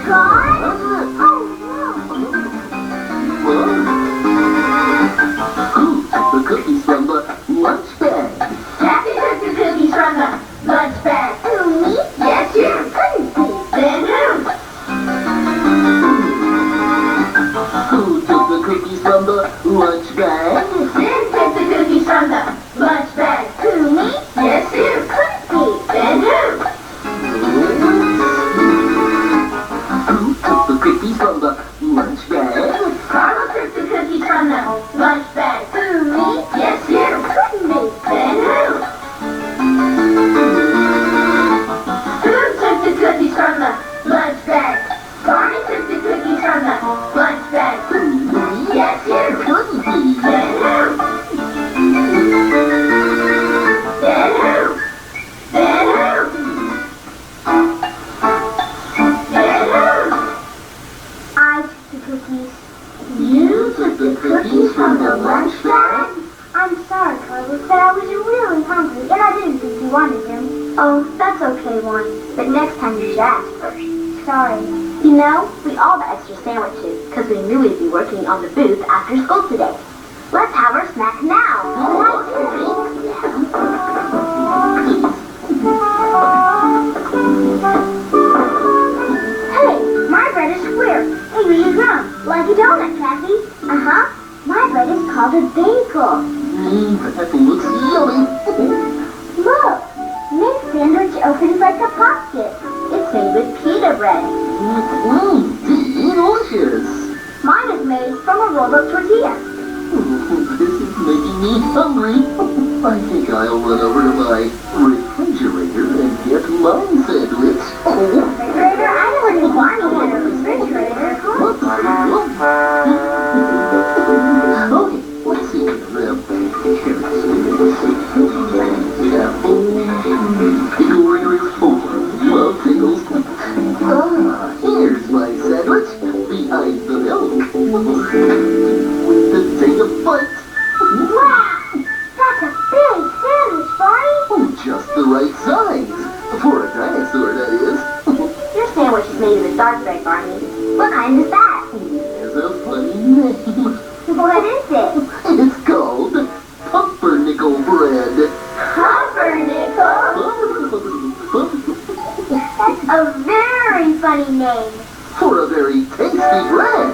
Try? Oh, Who took the cookies from the lunch bag? Kathy took the cookies from the lunch bag. Who, me? Yes, you. Couldn't be. Then who? Who took the cookies from the lunch bag? Then took the cookies from the lunch bag. Who, me? Yes, you. Couldn't be. Then who? Who took the cookies from the lunch bag? Carla took the cookies from the lunch bag. Who, me? Yes, you. Couldn't be. Then who? Who took the cookies from the lunch bag? Barney took the cookies from the lunch bag. Who, me? Yes, you. Couldn't be. Then who? Then who? Then who? Then who? I took the cookies. You took the cookies from the lunch bag? I'm sorry, Carlos, but I was really hungry and I didn't think you wanted them. Oh, that's okay, Juan. But next time you should ask first. Sorry. You know, we all got extra sandwiches because we knew we'd be working on the booth after school today. Let's have our snack now. Hey, my bread is square. Hey, you should run. Like a donut, Kathy. Uh-huh. My bread is called a bagel. That looks yummy. Look, Mitt's sandwich opens like a pocket. It's made with pita bread. Delicious. Mine is made from a rolled-up tortilla. This is making me hungry. I think I'll run over to my refrigerator and get my sandwich. Refrigerator? I never knew Barney had a refrigerator. Okay, let's see. Love pickles. Here's my sandwich behind the milk. Take a bite. Wow! That's a big sandwich, Barney. Just the right size. For a dinosaur, that is. Your sandwich is made with dark bread, Barney. What kind is that? Has a funny name. What is it? It's called pumpernickel bread. Pumpernickel? That's a very funny name. For a very tasty bread.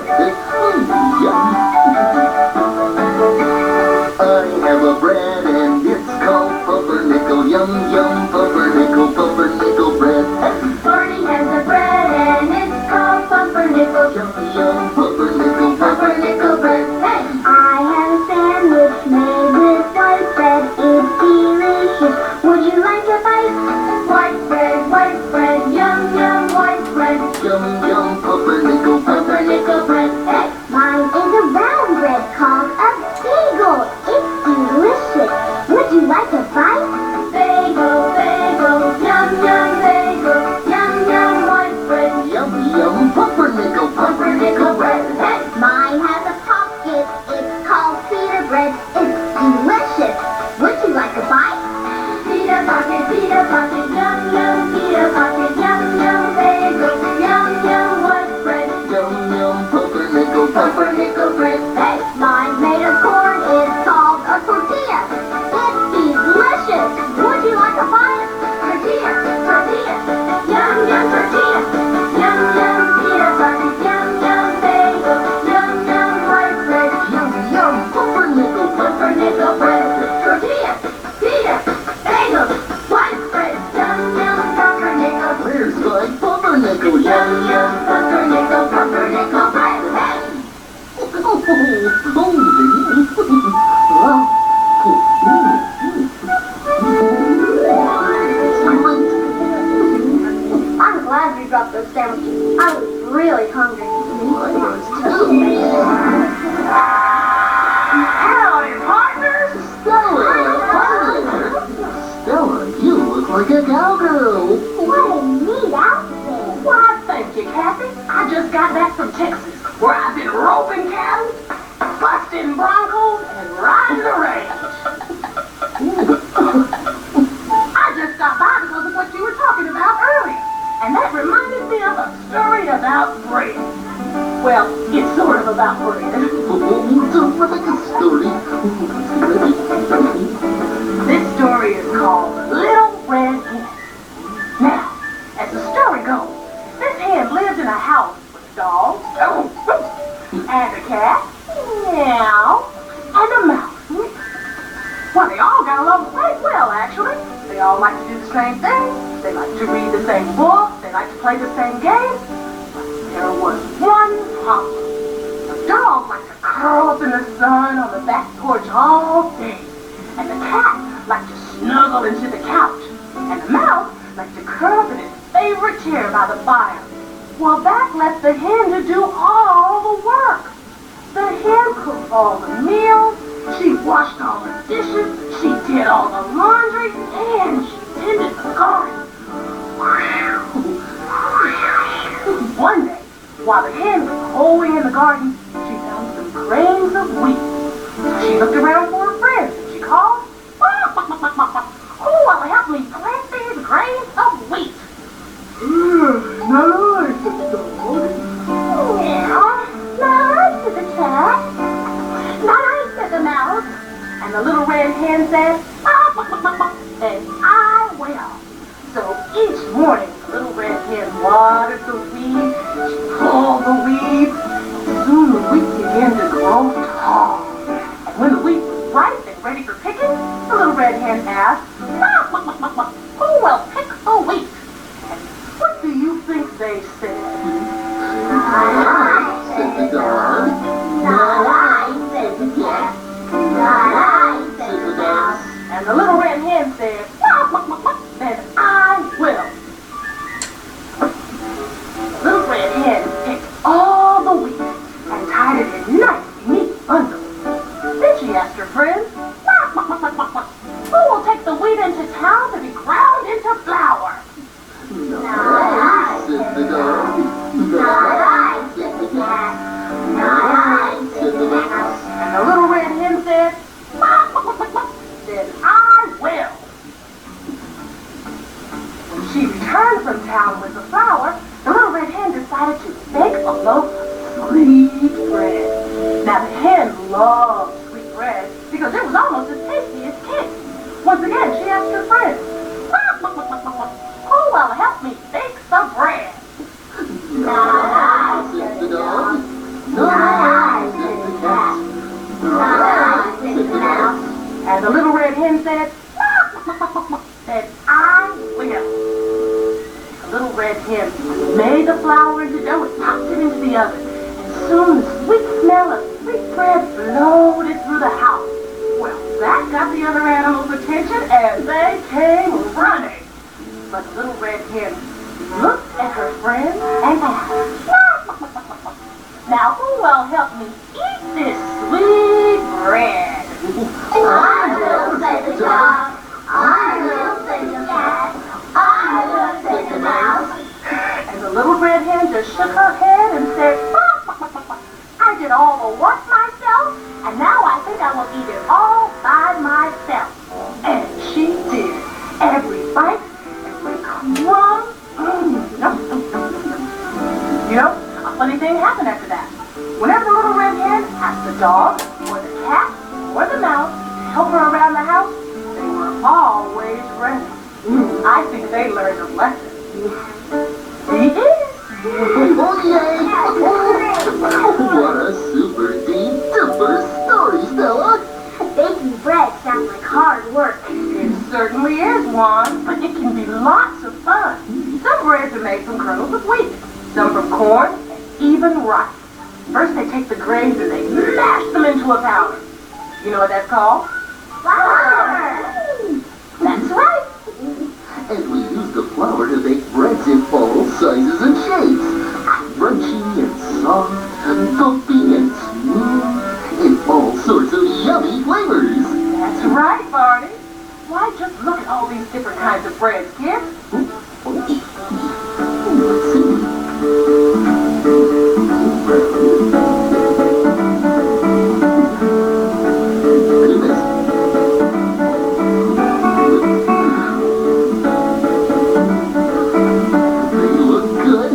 Yum. I have a bread and it's called pumpernickel. Yum, yum, pumpernickel, pumpernickel bread. Barney has a bread and it's called pumpernickel. Yum, yum, pumpernickel, pumpernickel bread. Hey! I have a sandwich made with white bread. It's delicious. Would you like a bite? White bread, yum, yum, white bread. Yum, yum, pumpernickel, Pumpernickel bread. Hey! Mine is a round bread called a bagel. It's delicious. Would you like a bite? Bagel, yum, yum, bagel. Yum, yum, white bread. yum, yum, pumpernickel, Pumpernickel bread. Hey! Mine has a pocket. It's called pita bread. It's delicious. Would you like a bite? Pita pocket, yum, yum, pita pocket, yum, yum, bagel. Yum, yum, white bread. yum, yum, pumpernickel, Pumpernickel bread. Hey! Mine's made of corn. It's called a tortilla. It's delicious. Would you like a bite? Tortilla. Yum, yum, tortilla. Yum, yum, pita pocket. Yum, yum, bagel. Yum, yum, white bread. yum, yum, pumpernickel, Pumpernickel bread. Tortilla. Pita. Bagel. White bread. Yum, yum, pumpernickel. Where's my pumpernickel? Yum, yum, pumpernickel bread. Hey! I'm glad you dropped those sandwiches. I was really hungry. Howdy, partners! Stella, you look like a cowgirl. What a neat outfit. Why, thank you, Kathy. I just got back from Texas, where I've been roping cattle, busting broncos, and riding the range. I just stopped by because of what you were talking about earlier, and that reminded me of a story about about bread. Well, it's sort of about bread. Terrific story. This story is called Little Red Hen. Now, as the story goes, this hen lived in a house with dogs, and a cat, meow, and a mouse. Well, they all got along quite well, actually. They all like to do the same thing. They like to read the same book. They like to play the same games. But there was one problem. The dog liked to curl up in the sun on the back porch all day. And the cat liked to snuggle into the couch. And the mouse liked to curl up in his favorite chair by the fire. Well, that left the hen to do all the work. The hen cooked all the meals. She washed all the dishes, she did all the laundry, and she tended the garden. One day, while the hen was hoeing in the garden, she found some grains of wheat. So she looked around for her friends and she called, "Who will help me plant these grains of wheat?" No, said the dog. No, said the cat. No, said the mouse. And the little red hen said, "And I will." So each morning, the little red hen watered the wheat, she pulled the weeds, and soon the wheat began to grow tall. And when the wheat was ripe and ready for picking, the little red hen asked, "Who will pick the wheat?" And what do you think they said? I, said the dog. Not I, said the cat. Not I, said the mouse. And the little red hen said, "Then I will." The little red hen picked all the wheat and tied it in nice, neat bundles. Then she asked her friends, "Who will take the wheat into town to be ground into flour?" No, I, said the dog. Not I, said the cat. Not I, said the mouse. And the little red hen said, "Then I will." When she returned from town with the flour, the little red hen decided to bake a loaf of sweet bread. Now the hen loved sweet bread because it was almost as tasty as cake. Once again, she asked her friends, "Who will help me bake the bread?" Not I, said the dog. Not I, said the cat. Not I, said the mouse. And the little red hen said, "Then I will." The little red hen made the flour into dough and popped it into the oven. And soon the sweet smell of sweet bread floated through the house. Well, that got the other animals' attention and they came running. But the little red hen looked at her friend and asked, "Now who will help me eat this sweet bread?" I will, said the dog. I will, said the cat. I will, said the mouse. And the little red hen just shook her head and said, "I did all the work myself, and now I think I will eat it all by myself." And she did. Every bite, every crumb. You know, a funny thing happened after that. Whenever the little red hen asked the dog, or the cat, or the mouse to help her around the house, they were always ready. I think they learned a lesson. The end. Oh, yay! What a super duper story, Stella! Baking bread sounds like hard work. It certainly is, Juan, but it can be lots of fun. Some breads are made from kernels of wheat, some from corn, and even rice. First they take the grains and they mash them into a powder. You know what that's called? Flour! That's right. And we use the flour to bake breads in all sizes and shapes. Crunchy and soft, bumpy and smooth, in all sorts of yummy flavors. That's right, Barney. Why, just look at all these different kinds of breads, kids. Let's see. They look good.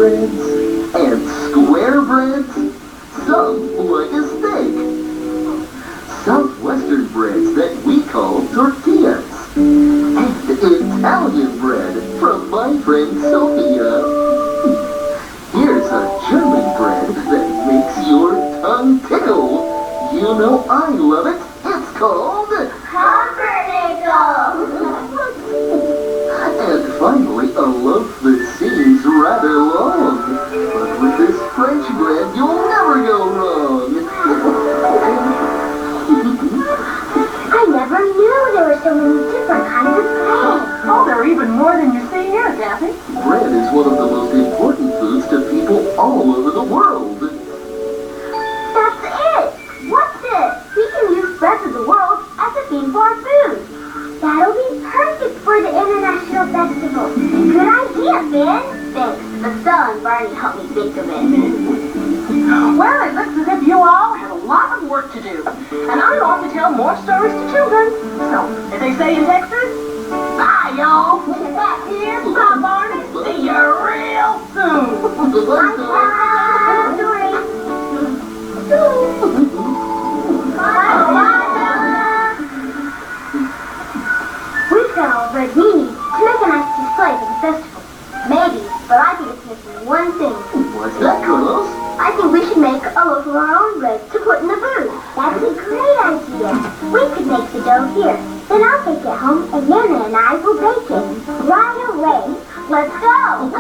breads, and square breads, some like a steak. Southwestern breads that we call tortillas, and Italian bread from my friend Sophia. Here's a German bread that makes your tongue tickle. You know I love it. It's called Pumpernickel. And finally, a loaf that seems rather long. But with this French bread, you'll never go wrong. I never knew there were so many different kinds of bread. Oh, there are even more than you see here, Kathy. Bread is one of the most important foods to people all over the world. That's it. What's this? We can use bread of the world as a theme for our food. That'll be perfect for the International Festival. Good idea, Ben. Thanks. The son, Barney, helped me think of it. Well, it looks as if you all have a lot of work to do. And I'm off to tell more stories to children. So, as they say in Texas, bye, y'all. Back here, bye, Barney. See you real soon. Bye, story. We've got all the bread we need to make a nice display for the festival. Maybe, but I think it's missing one thing. What's that, Carlos? I think we should make a loaf of our own bread to put in the booth. That's a great idea. We could make the dough here. Then I'll take it home and Nana and I will bake it right away. Let's go.